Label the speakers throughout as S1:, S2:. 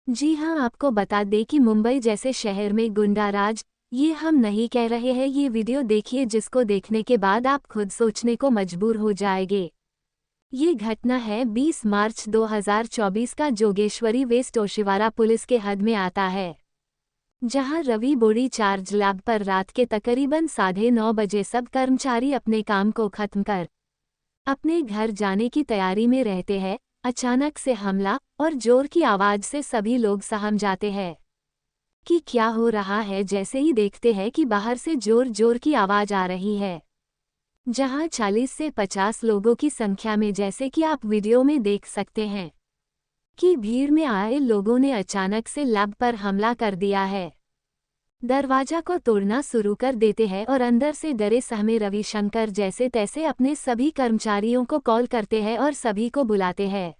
S1: जी हाँ, आपको बता दें कि मुंबई जैसे शहर में गुंडाराज, ये हम नहीं कह रहे हैं, ये वीडियो देखिए जिसको देखने के बाद आप खुद सोचने को मजबूर हो जाएंगे। ये घटना है 20 मार्च 2024 का जोगेश्वरी वेस्ट ओशिवारा पुलिस के हद में आता है, जहां रवि बोड़ी चार्ज लैब पर रात के तकरीबन 9:30 बजे सब कर्मचारी अपने काम को खत्म कर अपने घर जाने की तैयारी में रहते हैं। अचानक से हमला और जोर की आवाज से सभी लोग सहम जाते हैं कि क्या हो रहा है। जैसे ही देखते हैं कि बाहर से जोर जोर की आवाज आ रही है, जहां 40 से 50 लोगों की संख्या में, जैसे कि आप वीडियो में देख सकते हैं, कि भीड़ में आए लोगों ने अचानक से लैब पर हमला कर दिया है। दरवाजा को तोड़ना शुरू कर देते हैं और अंदर से डरे सहमे रविशंकर जैसे तैसे अपने सभी कर्मचारियों को कॉल करते हैं और सभी को बुलाते हैं।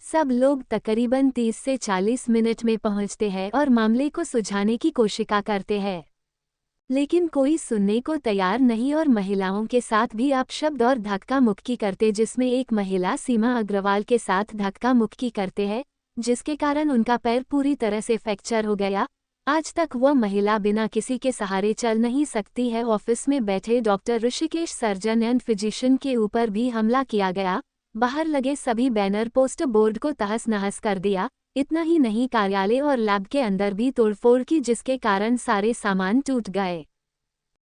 S1: सब लोग तकरीबन 30 से 40 मिनट में पहुंचते हैं और मामले को सुलझाने की कोशिश करते हैं, लेकिन कोई सुनने को तैयार नहीं और महिलाओं के साथ भी अपशब्द और धक्का मुक्की करते, जिसमें एक महिला सीमा अग्रवाल के साथ धक्का मुक्की करते हैं, जिसके कारण उनका पैर पूरी तरह से फ्रैक्चर हो गया। आज तक वह महिला बिना किसी के सहारे चल नहीं सकती है। ऑफिस में बैठे doctor Rishikesh, surgeon and physician के ऊपर भी हमला किया गया। बाहर लगे सभी बैनर पोस्टर बोर्ड को तहस नहस कर दिया। इतना ही नहीं, कार्यालय और लैब के अंदर भी तोड़फोड़ की, जिसके कारण सारे सामान टूट गए।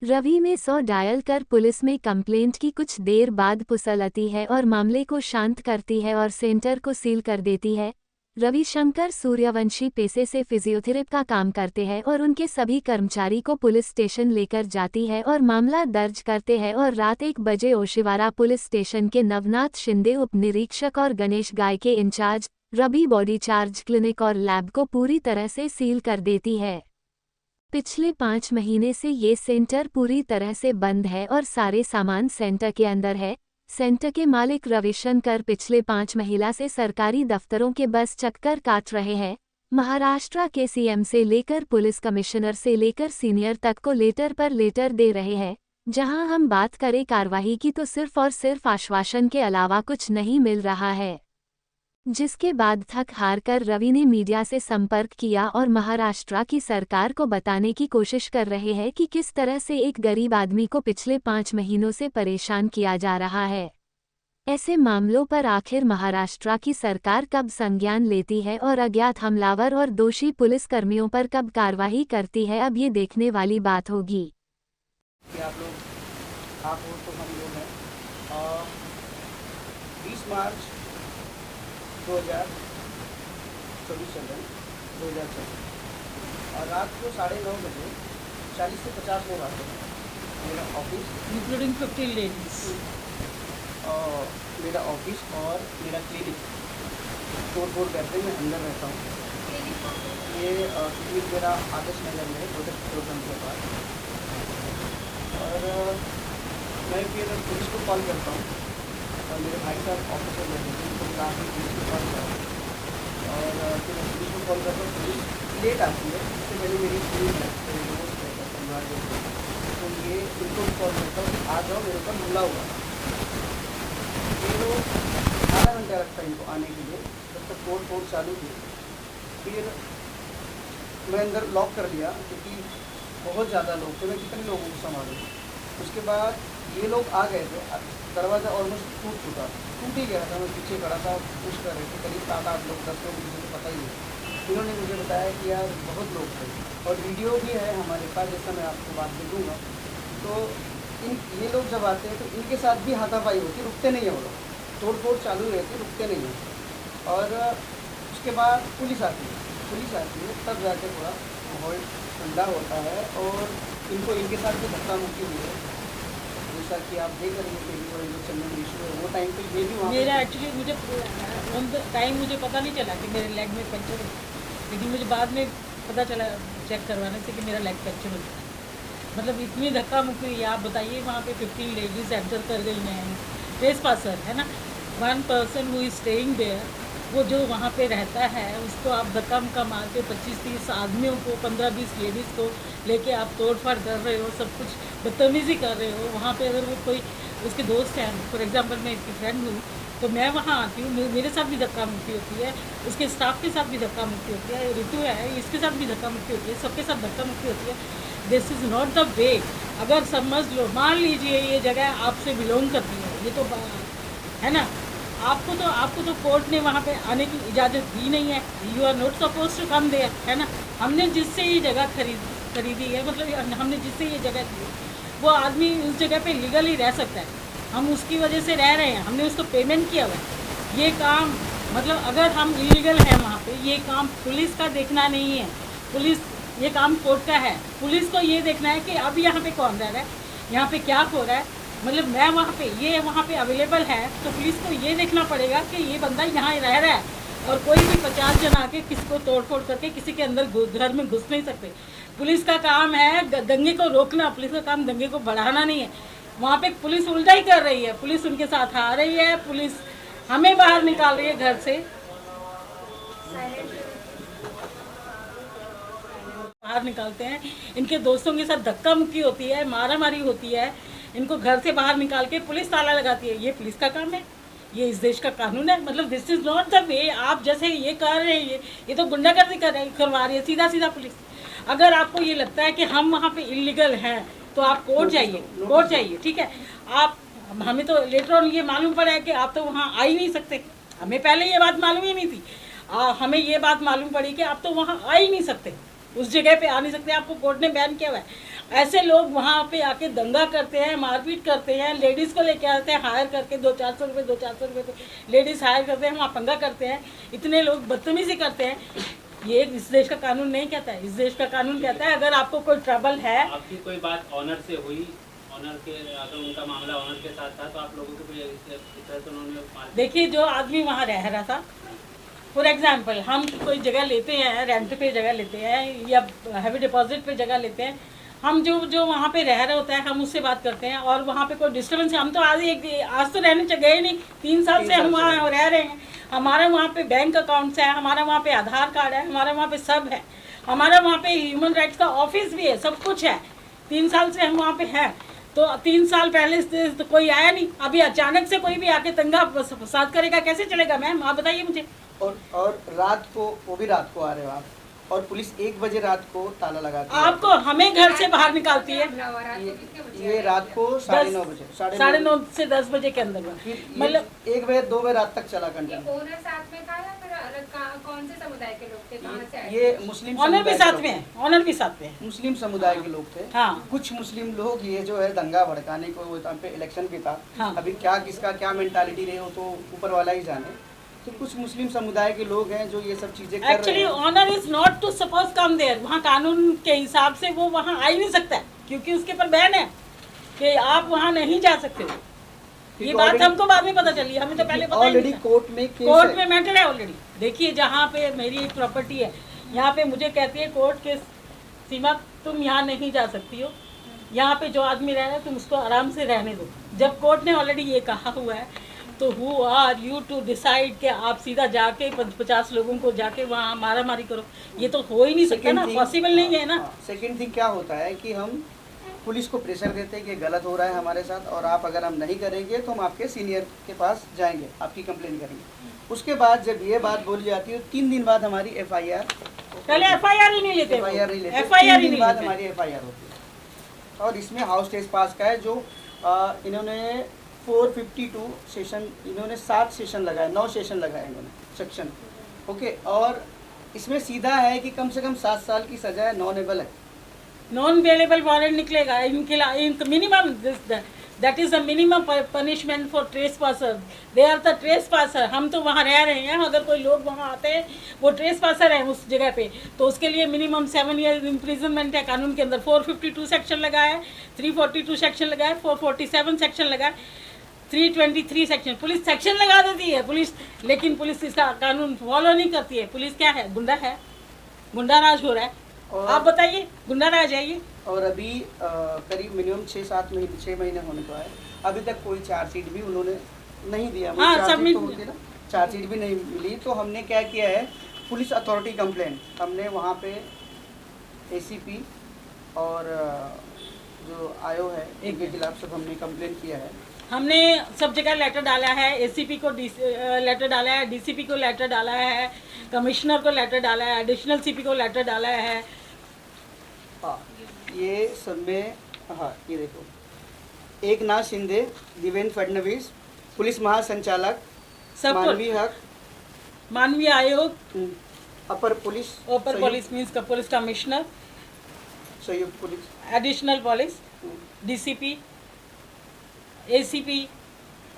S1: रवि में 100 डायल कर पुलिस में कंप्लेंट की। कुछ देर बाद पुलिस आती है और मामले को शांत करती है और सेंटर को सील कर देती है। रविशंकर सूर्यवंशी पेशे से फिजियोथेरेपी का काम करते हैं और उनके सभी कर्मचारी को पुलिस स्टेशन लेकर जाती है और मामला दर्ज करते हैं और रात 1 बजे ओशिवारा पुलिस स्टेशन के नवनाथ शिंदे उप निरीक्षक और गणेश गाय के incharge Ravi body charge clinic और लैब को पूरी तरह से सील कर देती है। पिछले 5 महीने से ये सेंटर पूरी तरह से बंद है और सारे सामान सेंटर के अंदर है। सेंटर के मालिक रविशंकर पिछले 5 महीना से सरकारी दफ्तरों के बस चक्कर काट रहे हैं। महाराष्ट्र के सीएम से लेकर पुलिस कमिश्नर से लेकर सीनियर तक को लेटर पर लेटर दे रहे हैं। जहां हम बात करें कार्रवाई की तो सिर्फ और सिर्फ आश्वासन के अलावा कुछ नहीं मिल रहा है, जिसके बाद थक हार कर रवि ने मीडिया से संपर्क किया और महाराष्ट्र की सरकार को बताने की कोशिश कर रहे हैं कि किस तरह से एक गरीब आदमी को पिछले 5 महीनों से परेशान किया जा रहा है। ऐसे मामलों पर आखिर महाराष्ट्र की सरकार कब संज्ञान लेती है और अज्ञात हमलावर और दोषी पुलिसकर्मियों पर कब कार्रवाई करती है, अब ये देखने वाली बात होगी।
S2: आप लोग तो हम लोग हैं 20 मार्च 2024 चल रहे हैं 2024 और रात को 9:30 बजे 40 से 50 लोग आते हैं मेरा ऑफिस,
S3: इंक्लूडिंग 15 लेडीज।
S2: मेरा ऑफिस और मेरा क्लिनिक तोड़ करते मैं अंदर रहता हूँ। ये क्लिनिक मेरा आदर्श नगर में है, प्रोजेक्ट पेट्रोल पंप के पास। और मैं फिर पुलिस को कॉल करता हूँ और मेरे भाई साहब ऑफिसर रहते हैं, उनको काफ़ी पुलिस को कॉल करा और फिर मैं पुलिस को कॉल करता हूँ। पुलिस लेट आती है, इससे पहले मेरी पूरी दोस्त रहता परिवार के, तो ये उनको कॉल करता हूँ आ जाओ, मेरे ऊपर हमला हुआ। फिर आधा घंटा लगता है इनको आने के लिए, जब तक तोड़ चालू थी। फिर मैं अंदर लॉक कर दिया क्योंकि बहुत ज़्यादा लोग थे, मैं कितने लोगों को संभालूँ। उसके बाद ये लोग आ गए थे, दरवाज़ा ऑलमोस्ट टूट ही गया था। मैं पीछे खड़ा था, पुश कर रहे थे, करीब 7-8 लोग 10 लोग, मुझे तो पता ही नहीं। इन्होंने मुझे बताया कि यार बहुत लोग थे और वीडियो भी है हमारे पास, जैसा मैं आपको बात दे दूँगा। तो ये लोग जब आते हैं तो इनके साथ भी हाथापाई होती, रुकते नहीं है वो लोग, तोड़ चालू रहती, रुकते नहीं है। और उसके बाद पुलिस आती है, तब जाके थोड़ा माहौल ठंडा होता है और इनको इनके साथ भी धक्का मुक्की हुई है, जैसा कि आप देख रहे हैं कि चंदन इशू है। वो टाइम पे ये भी
S3: मेरा एक्चुअली मुझे ऑन द टाइम मुझे पता नहीं चला कि मेरे लेग में पंचर हो, लेकिन मुझे बाद में पता चला चेक करवाने से कि मेरा लेग पंचर हो गया। मतलब इतनी धक्का मुक्की हुई। आप बताइए, वहाँ पे 15 लेडीज एंटर कर गई हैं, ट्रेस पासर है ना, 1 person who is staying there, वो जो वहाँ पे रहता है उसको आप धक्का मुक्का मार के 25-30 आदमियों को, 15-20 लेडीज़ को लेके आप तोड़फाड़ कर रहे हो, सब कुछ बदतमीज़ी कर रहे हो। वहाँ पे अगर वो कोई उसके दोस्त हैं, फॉर एग्जांपल मैं इसकी फ्रेंड हूँ, तो मैं वहाँ आती हूँ, मेरे साथ भी धक्का मुक्की होती है, उसके स्टाफ के साथ भी धक्का मुक्की होती है, ऋतु है इसके साथ भी धक्का मुक्की होती है, सबके साथ धक्का मुक्की होती है। This is not the way. अगर समझ लो, मान लीजिए ये जगह आपसे बिलोंग करती है, ये तो है ना, आपको तो कोर्ट ने वहाँ पे आने की इजाज़त दी नहीं है। You are not suppose to come there, है ना। हमने जिससे ये जगह खरीदी है, मतलब हमने जिससे ये जगह दी, वो आदमी उस जगह पे लीगली रह सकता है, हम उसकी वजह से रह रहे हैं, हमने उसको पेमेंट किया हुआ है। ये काम मतलब अगर हम इलीगल हैं वहाँ पे, ये काम पुलिस का देखना नहीं है, ये काम कोर्ट का है। पुलिस को ये देखना है कि अब यहाँ पे कौन रह रहा है, यहाँ पे क्या हो रहा है। मतलब मैं वहाँ पे अवेलेबल है, तो पुलिस को ये देखना पड़ेगा कि ये बंदा यहाँ रह रहा है, और कोई भी 50 जन आके किसी को तोड़ फोड़ करके किसी के अंदर घर में घुस नहीं सकते। पुलिस का काम है दंगे को रोकना, पुलिस का काम दंगे को बढ़ाना नहीं है। वहाँ पे पुलिस उल्टा ही कर रही है, पुलिस उनके साथ आ रही है, पुलिस हमें बाहर निकाल रही है घर से, बाहर निकालते हैं, इनके दोस्तों के साथ धक्का मुक्की होती है, मारा मारी होती है, इनको घर से बाहर निकाल के पुलिस ताला लगाती है। ये पुलिस का काम है, ये इस देश का कानून है। मतलब this is not the way. आप जैसे ये कर रहे हैं, ये तो गुंडागर्दी करवा रही है सीधा पुलिस। अगर आपको ये लगता है कि हम वहाँ पे इलीगल हैं, तो आप कोर्ट जाइए, ठीक है। आप हमें तो लेटर ऑन ये मालूम पड़ा है कि आप तो वहाँ आ ही नहीं सकते। हमें पहले ये बात मालूम ही नहीं थी, हमें ये बात मालूम पड़ी कि आप तो वहाँ आ ही नहीं सकते, उस जगह पे आ नहीं सकते, आपको कोर्ट ने बैन किया हुआ है। ऐसे लोग वहाँ पे आके दंगा करते हैं, मारपीट करते हैं, लेडीज़ को लेके आते हैं हायर करके 200-400 रुपये तो लेडीज़ हायर करते हैं, वहाँ पंगा करते हैं, इतने लोग बदतमीजी करते हैं। ये इस देश का कानून नहीं कहता है, इस देश का कानून कहता है अगर आपको कोई ट्रबल है।
S4: आपकी कोई बात ऑनर से हुई, ऑनर के अगर उनका मामला ऑनर के साथ था, तो आप लोगों को कोई उन्होंने
S3: देखिए, जो आदमी वहाँ रह रहा था, फॉर एग्जाम्पल हम कोई जगह लेते हैं, रेंट पे जगह लेते हैं या हैवी डिपॉजिट पे जगह लेते हैं, हम जो वहाँ पे रह रहा होता है हम उससे बात करते हैं, और वहाँ पे कोई डिस्टर्बेंस है, हम तो आज तो रहने गए नहीं, 3 साल से हम वहाँ रह रहे हैं। हमारा वहाँ पे बैंक अकाउंट्स है, हमारा वहाँ पे आधार कार्ड है, हमारा वहाँ पे सब है, हमारा वहाँ पे ह्यूमन राइट्स का ऑफिस भी है, सब कुछ है। 3 साल से हम वहाँ पे हैं, तो 3 साल पहले से तो कोई आया नहीं, अभी अचानक से कोई भी आके दंगा फसाद करेगा, कैसे चलेगा मैम, आप बताइए मुझे।
S2: और रात को, वो भी रात को आ रहे हो आप, और पुलिस 1 बजे रात को ताला लगाती है
S3: आपको, हमें घर से बाहर निकालती है।
S2: ये रात को 9:30 बजे,
S3: 9:30 से 10 बजे के अंदर,
S2: मतलब 1 बजे 2 बजे रात तक चला कंटिन्यू।
S5: ओनर साथ में था या फिर अलग कौन से समुदाय के लोग थे, कहाँ से आए?
S2: ये मुस्लिम
S3: ऑनर भी साथ में है, ऑनर भी साथ में है,
S2: मुस्लिम समुदाय के लोग थे।
S3: हाँ।
S2: कुछ मुस्लिम लोग ये जो है दंगा भड़काने को, वो टाइम पे इलेक्शन भी था,
S3: हाँ।
S2: अभी क्या किसका क्या मेंटालिटी रही हो तो ऊपर वाला ही जाने। तो कुछ मुस्लिम समुदाय के लोग हैं जो ये सब चीजें कर रहे हैं।
S3: Actually honour is not to suppose come there, वहाँ कानून के हिसाब से वो वहाँ आ ही नहीं सकता है, क्योंकि उसके ऊपर बैन है कि आप वहाँ नहीं जा सकते हो। ये बात हमको बाद में पता चली, हमें तो पहले पता
S2: ऑलरेडी कोर्ट में
S3: मैटर है ऑलरेडी। देखिए, जहाँ पे मेरी एक प्रॉपर्टी है, यहाँ पे मुझे कहती है कोर्ट के सीमा, तुम यहाँ नहीं जा सकती हो, यहाँ पे जो आदमी रह रहा है तुम उसको आराम से रहने दो। जब कोर्ट ने ऑलरेडी ये कहा हुआ है, तो who are you to decide कि आप सीधा जाके 50 लोगों को जाके वहाँ मारा मारी करो, ये तो हो ही नहीं सकता ना, पॉसिबल नहीं है ना।
S2: सेकंड थिंग क्या होता है कि हम पुलिस को प्रेशर देते हैं कि गलत हो रहा है हमारे साथ, और आप अगर हम नहीं करेंगे तो हम आपके सीनियर के पास जाएंगे, आपकी कंप्लेन करेंगे। उसके बाद जब ये बात बोली जाती है, 3 दिन बाद हमारी FIR,
S3: पहले FIR ही नहीं लेते,
S2: FIR नहीं लेते,
S3: FIR
S2: 3 दिन बाद हमारी FIR होती है। और इसमें हाउस टेस्ट पास का है, जो इन्होंने 452 सेशन, इन्होंने 7 सेशन लगाए, 9 सेशन लगाए इन्होंने सेक्शन, ओके। और इसमें सीधा है कि कम से कम 7 साल की सजा है, नॉन एबल है,
S3: नॉन अवेलेबल वारंट निकलेगा इनके minimum, that is the minimum punishment for trespasser. They are the trespasser. हम तो वहाँ रह रहे हैं, अगर कोई लोग वहाँ आते हैं वो ट्रेसपासर हैं उस जगह पे, तो उसके लिए मिनिमम 7 ईयर इम्प्रिजनमेंट है कानून के अंदर। 452 सेक्शन लगा है, 342 सेक्शन लगा है, 447 सेक्शन लगा है, 323 सेक्शन। पुलिस सेक्शन लगा देती है पुलिस, लेकिन पुलिस इसका कानून फॉलो नहीं करती है। पुलिस क्या है, गुंडा है, गुंडा राज हो रहा है। आप बताइए, गुंडा राज है ये।
S2: और अभी करीब मिनिमम 6 महीने होने को है, अभी तक कोई चार्जशीट भी उन्होंने नहीं दिया।
S3: हाँ,
S2: चार्जशीट तो होती है ना, चार्जशीट भी नहीं मिली। तो हमने क्या किया है, पुलिस अथॉरिटी कंप्लेंट, हमने वहाँ पे ACP और जो आयो है इनके खिलाफ सब हमने कंप्लेंट किया है।
S3: हमने सब जगह लेटर डाला है, एसीपी को लेटर डाला है, डीसीपी को लेटर डाला है, कमिश्नर को लेटर डाला है, एडिशनल सीपी को लेटर डाला है।
S2: हाँ, ये सब में, हाँ ये देखो, एकनाथ शिंदे, देवेंद्र फडणवीस, पुलिस महासंचालक,
S3: सब
S2: मानवीय हक,
S3: मानवीय आयोग,
S2: अपर पुलिस,
S3: अपर पुलिस मीन्स का पुलिस कमिश्नर,
S2: संयुक्त police,
S3: additional police, DCP, ACP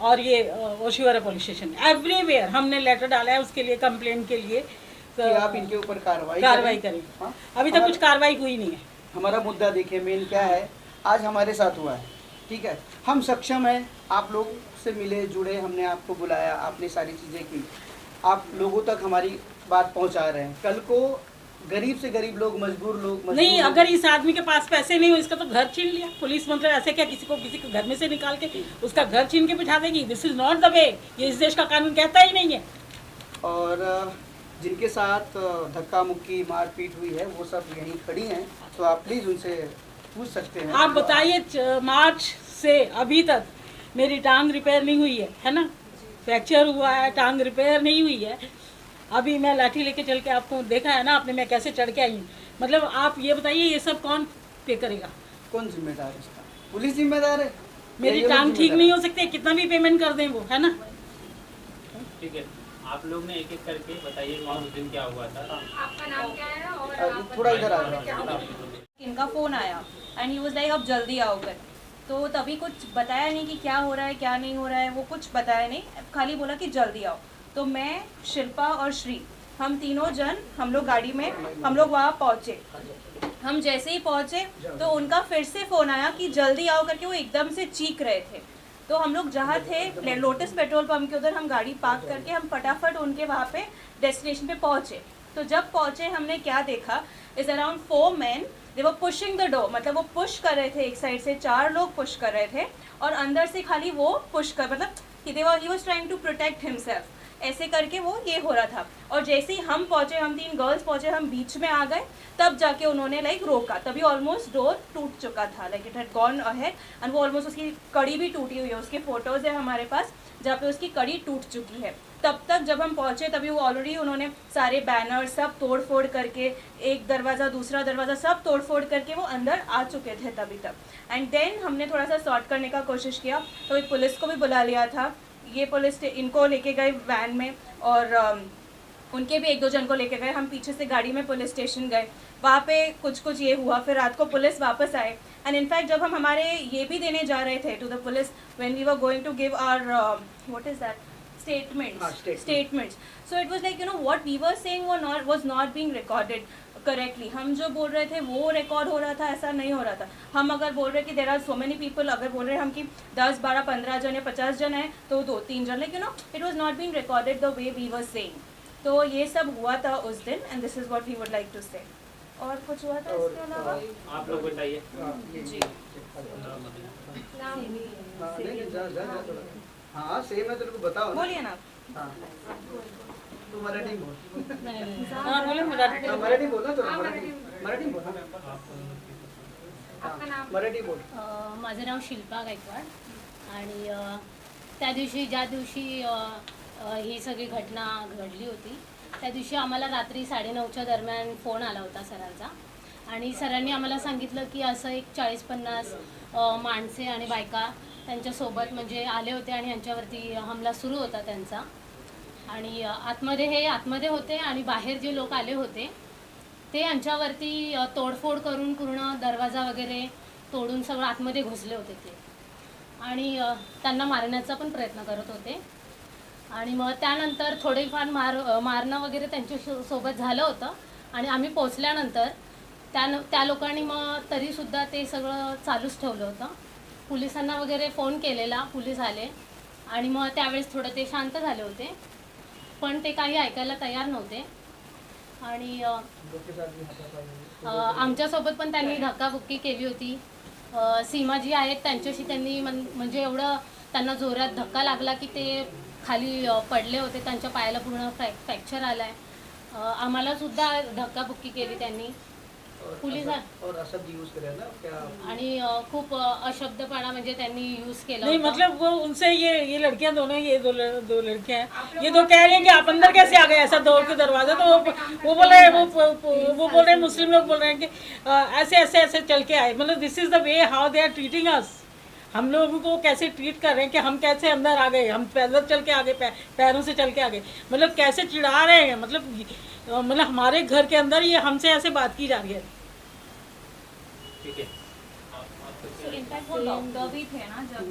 S3: और ये ओशिवारा पुलिस स्टेशन, एवरीवेयर हमने लेटर डाला है उसके लिए, कंप्लेंट के लिए
S2: कि आप इनके ऊपर कार्रवाई
S3: करें।
S2: हाँ?
S3: अभी तक कुछ कार्रवाई हुई नहीं है।
S2: हमारा मुद्दा देखिए मेन क्या है, आज हमारे साथ हुआ है, ठीक है, हम सक्षम हैं, आप लोग से मिले जुड़े, हमने आपको बुलाया, आपने सारी चीज़ें की, आप लोगों तक हमारी बात पहुंचा रहे हैं। कल को गरीब से गरीब लोग, मजबूर
S3: नहीं, अगर इस आदमी के पास पैसे नहीं हो, इसका तो घर छीन लिया पुलिस, मतलब ऐसे क्या किसी को घर में से निकाल के उसका घर छीन के बिठा देगी? This is not the way, ये इस देश का कानून कहता ही नहीं है।
S2: और जिनके साथ धक्का मुक्की मारपीट हुई है वो सब यहीं खड़ी हैं, तो आप प्लीज़ उनसे पूछ सकते हैं।
S3: आप बताइए, मार्च से अभी तक मेरी टांग रिपेयर नहीं हुई है ना? फ्रैक्चर हुआ है, टांग रिपेयर नहीं हुई है। अभी मैं लाठी लेके चल के, आपको देखा है ना आपने, मैं कैसे चढ़ के आई हूँ। मतलब आप ये बताइए, ये सब कौन पे करेगा?
S2: कौन जिम्मेदार है इसका? पुलिस जिम्मेदार है?
S3: मेरी
S2: या ये लोग
S3: टांग ठीक
S2: जिम्मेदार
S3: नहीं हो सकती, कितना भी पेमेंट कर दें वो, है ना?
S4: ठीक है, आप लोग ने एक एक करके बताइए वहाँ उस दिन क्या हुआ था।
S5: आपका नाम क्या है और आप
S2: थोड़ा इधर आ जाओ।
S5: क्या हुआ?
S6: इनका फ़ोन आया एंड ही वाज लाइक अब जल्दी आओ कर, तो तभी कुछ बताया नहीं कि क्या हो रहा है क्या नहीं हो रहा है, वो कुछ बताया नहीं, खाली बोला कि जल्दी आओ। तो मैं, शिल्पा और श्री, हम तीनों जन, हम लोग गाड़ी में, हम लोग वहाँ पहुँचे। हम जैसे ही पहुँचे तो उनका फिर से फ़ोन आया कि जल्दी आओ करके, वो एकदम से चीख रहे थे। तो हम लोग जहाँ थे लोटस पेट्रोल पंप के उधर, हम गाड़ी पार्क करके हम फटाफट उनके वहाँ पे डेस्टिनेशन पे पहुँचे। तो जब पहुँचे हमने क्या देखा, is around 4 men, they were pushing the door, मतलब वो पुश कर रहे थे, एक साइड से 4 लोग पुश कर रहे थे और अंदर से खाली वो पुश कर, मतलब he was trying to protect himself, ऐसे करके वो ये हो रहा था। और जैसे ही हम पहुँचे, हम 3 गर्ल्स पहुँचे, हम बीच में आ गए, तब जाके उन्होंने लाइक रोका। तभी ऑलमोस्ट डोर टूट चुका था, like it had gone ahead and वो ऑलमोस्ट, उसकी कड़ी भी टूटी हुई है, उसके फोटोज़ है हमारे पास जहाँ पे उसकी कड़ी टूट चुकी है। तब तक जब हम पहुँचे तभी वो ऑलरेडी उन्होंने सारे बैनर सब तोड़ फोड़ करके, एक दरवाज़ा दूसरा दरवाज़ा सब तोड़ फोड़ करके वो अंदर आ चुके थे तभी तक। एंड देन हमने थोड़ा सा सॉर्ट करने का कोशिश किया, तो एक पुलिस को भी बुला लिया था। ये पुलिस इनको लेके गए वैन में और उनके भी 1-2 जन को लेके गए। हम पीछे से गाड़ी में पुलिस स्टेशन गए, वहाँ पे कुछ ये हुआ, फिर रात को पुलिस वापस आए। एंड इनफैक्ट जब हम हमारे ये भी देने जा रहे थे to the police, when we were going to give our what is that statements, so it was like, you know, what we were saying was not being recorded correctly. हम जो बोल रहे थे वो रिकॉर्ड हो रहा था, ऐसा नहीं हो रहा था। हम अगर बोल रहे कि there are so many people, अगर बोल रहे हम कि 10, 12, 15 जन या 50 जन है तो 2-3 जन, like you know, it was not being recorded the way we were saying. तो ये सब हुआ था उस दिन and this is what we would like to say. और कुछ हुआ था इसके अलावा?
S4: आप लोग बताइए।
S6: जी,
S2: हाँ सेम है, तेरे को बताओ ना।
S6: बोलिए ना।
S2: हाँ, तू मराठी बोल।
S3: हाँ बोले मराठी।
S2: हाँ, मराठी बोल ना, तो मराठी बोल।
S5: आपका नाम?
S2: मराठी बोल।
S7: माझं नाव शिल्पा गायकवाड आणि त्या दिवशी ज्या दिवशी ही सगळी घटना घडली होती त्या दिवशी आम्हाला रात्री 9:30च्या दरम्यान फोन आला होता सरांचा आणि सरांनी आम्हाला सांगितलं की असं एक 40-50 माणसे आणि बायका त्यांच्यासोबत म्हणजे आले होते आणि यांच्यावरती हमला सुरू होता त्यांचा आणि आतमध्ये होते आणि बाहेर जे लोक आले होते ते यांच्यावरती तोडफोड करून पूर्ण दरवाजा वगैरे तोडून सगळं आतमध्ये घुसले होते ते आणि त्यांना मारण्याचा पण प्रयत्न करत होते आणि मग त्यानंतर थोडेफार मारणं वगैरे त्यांच्या सोबत झालं होतं आणि आम्ही पोचल्यानंतर त्या लोकांनी मग तरीसुद्धा ते सगळं चालूच ठेवलं होतं। पोलिसांना वगैरे फोन केलेला, पोलीस आले आणि मग त्यावेळेस थोडं ते शांत झाले होते पण ते काही ऐकायला तयार नव्हते आणि आमच्यासोबत पण त्यांनी धक्काबुक्की केली होती। सीमा जी आहेत त्यांच्याशी त्यांनी म्हणजे एवढं त्यांना जोरात धक्का लागला की ते खाली पडले होते, त्यांच्या पायाला पूर्ण फ्रॅक्चर आला आहे। आम्हालासुद्धा धक्काबुक्की केली त्यांनी
S2: और अशब्द यूज करे ना क्या?
S7: आणि खूप अशब्दपणा म्हणजे त्यांनी यूज केला
S3: नहीं
S7: होता.
S3: मतलब वो उनसे ये लड़कियां दोनों, ये दो लड़कियां हैं, ये दो कह रही हैं कि आप अंदर कैसे आ गए ऐसा दौड़ के दरवाजा, तो वो बोल रहे हैं, वो बोल रहे हैं, मुस्लिम लोग बोल रहे हैं कि ऐसे ऐसे ऐसे चल के आए. मतलब this is the way how they are treating us. हम लोगों को कैसे ट्रीट कर रहे हैं कि हम कैसे अंदर आ गए, हम पैदल चल के आ गए, पैरों से चल के आ गए. मतलब कैसे चिढ़ा रहे हैं. मतलब हमारे घर के अंदर ये हमसे ऐसे बात की जा रही है.
S4: ठीक है.
S6: So in fact वो डॉक्टर भी थे ना जब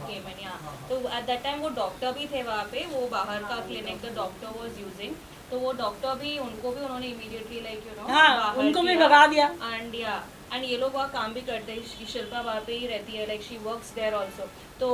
S6: केमन यहाँ, तो एट दैट टाइम वो डॉक्टर भी थे वहाँ पे, वो बाहर का clinic the doctor was using, तो वो डॉक्टर भी उनको भी उन्होंने इमीडिएटली लाइक यू नो
S3: हाँ, उनको भी भगा दिया.
S6: एंड ये लोग वहाँ काम भी करते हैं. शिल्पा वहाँ पे ही रहती है, like she works there also. तो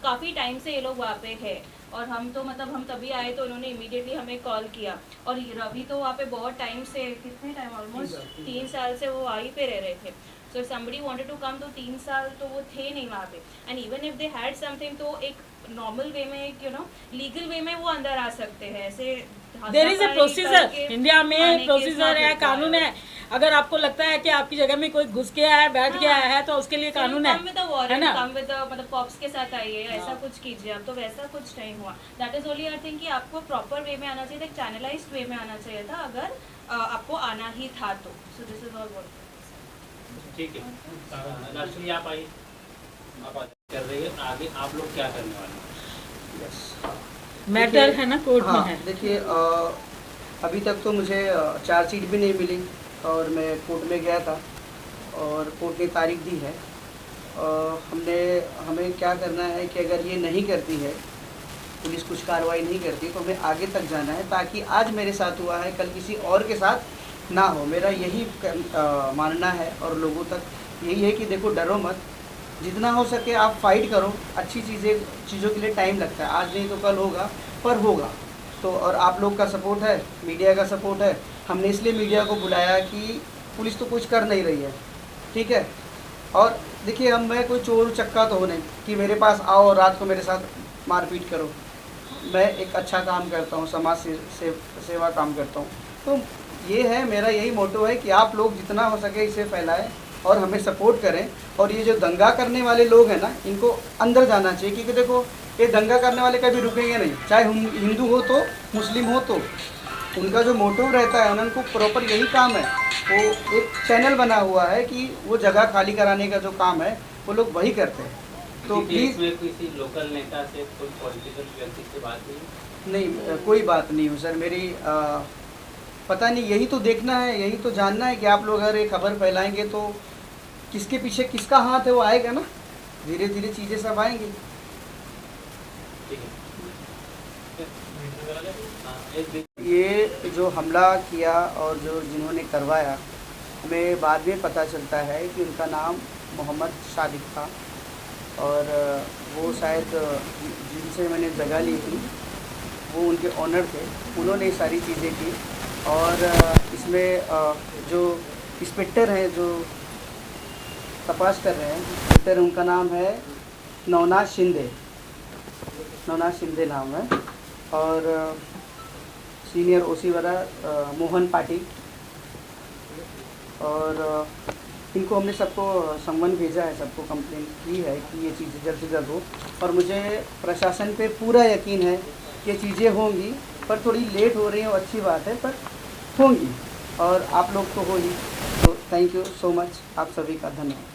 S6: काफ़ी टाइम से ये लोग वहाँ पे है. और हम तो मतलब हम तभी आए तो उन्होंने इमीडिएटली हमें कॉल किया. और रवि तो वहाँ पे बहुत टाइम से, कितने टाइम, ऑलमोस्ट 3 साल से वो वहीं पे रह रहे थे. So if somebody wanted to come, तो 3 साल तो वो थे नहीं वहाँ पे. And even if they had something, तो एक नॉर्मल वे में, एक यू नो लीगल वे में वो अंदर आ सकते हैं. ऐसे
S3: there is a procedure, India में
S6: आने के
S3: प्रोसीजर
S6: साथ
S3: है,
S6: होता
S3: कानून है. अगर आपको लगता है कि आपकी जगह में कोई घुस गया है, बैठ गया है, तो उसके लिए कानून है.
S6: कम विद वारंट,
S3: है ना?
S6: कम विद मतलब पॉप्स के साथ आइए, ऐसा कुछ कीजिए. अब तो वैसा कुछ नहीं हुआ. That is only I think कि आपको प्रॉपर वे में आना चाहिए, एक चैनलाइज्ड वे में आना चाहिए था, अगर आपको आना ही था तो. So this is all what.
S4: ठीक है. लास्टली आप आइए, आप कर रही है आगे, आप लोग क्या करने वाले हैं?
S2: यस,
S3: मैटर है ना, कोर्ट में
S2: हाँ,
S3: है.
S2: देखिए अभी तक तो मुझे चार्जशीट भी नहीं मिली और मैं कोर्ट में गया था और कोर्ट ने तारीख दी है. हमें क्या करना है कि अगर ये नहीं करती है, पुलिस कुछ कार्रवाई नहीं करती, तो हमें आगे तक जाना है, ताकि आज मेरे साथ हुआ है कल किसी और के साथ ना हो. मेरा यही मानना है और लोगों तक यही है कि देखो, डरो मत, जितना हो सके आप फाइट करो. अच्छी चीज़ों के लिए टाइम लगता है, आज नहीं तो कल होगा, पर होगा. तो और आप लोग का सपोर्ट है, मीडिया का सपोर्ट है. हमने इसलिए मीडिया को बुलाया कि पुलिस तो कुछ कर नहीं रही है, ठीक है. और देखिए, मैं कोई चोर चक्का तो हो नहीं कि मेरे पास आओ और रात को मेरे साथ मारपीट करो. मैं एक अच्छा काम करता हूँ, समाज सेवा काम करता हूँ. तो ये है, मेरा यही मोटो है कि आप लोग जितना हो सके इसे फैलाएं और हमें सपोर्ट करें. और ये जो दंगा करने वाले लोग हैं ना, इनको अंदर जाना चाहिए, क्योंकि देखो, ये दंगा करने वाले कभी रुकेंगे नहीं, चाहे हिंदू हो तो, मुस्लिम हो तो. उनका जो मोटिव रहता है, उनको प्रॉपर यही काम है. वो एक चैनल बना हुआ है कि वो जगह खाली कराने का जो काम है वो लोग वही करते हैं. तो प्लीज़,
S4: किसी लोकल नेता से, कोई पॉलिटिकल व्यक्ति से बात हुई?
S2: नहीं, कोई बात नहीं हुई सर मेरी. पता नहीं, यही तो देखना है, यही तो जानना है कि आप लोग अगर ये खबर फैलाएंगे तो किसके पीछे किसका हाथ है वो आएगा ना. धीरे धीरे चीज़ें सब आएंगी. ये जो हमला किया और जो जिन्होंने करवाया, हमें बाद में पता चलता है कि उनका नाम मोहम्मद सादिक था. और वो शायद जिनसे मैंने जगह ली थी वो उनके ऑनर थे. उन्होंने ये सारी चीज़ें की. और इसमें जो इंस्पेक्टर हैं जो तपास कर रहे हैं, इंस्पेक्टर, उनका नाम है नवनाथ शिंदे. नवनाथ शिंदे नाम है. और सीनियर ओसी वाला मोहन पाटिल. और इनको हमने सबको सम्मन भेजा है, सबको कंप्लेंट की है कि ये चीज़ें जल्द से जल्द हो. और मुझे प्रशासन पे पूरा यकीन है कि ये चीज़ें होंगी, पर थोड़ी लेट हो रही हैं, वो अच्छी बात है, पर होंगी. और आप लोग तो हो ही. तो थैंक यू सो मच, आप सभी का धन्यवाद.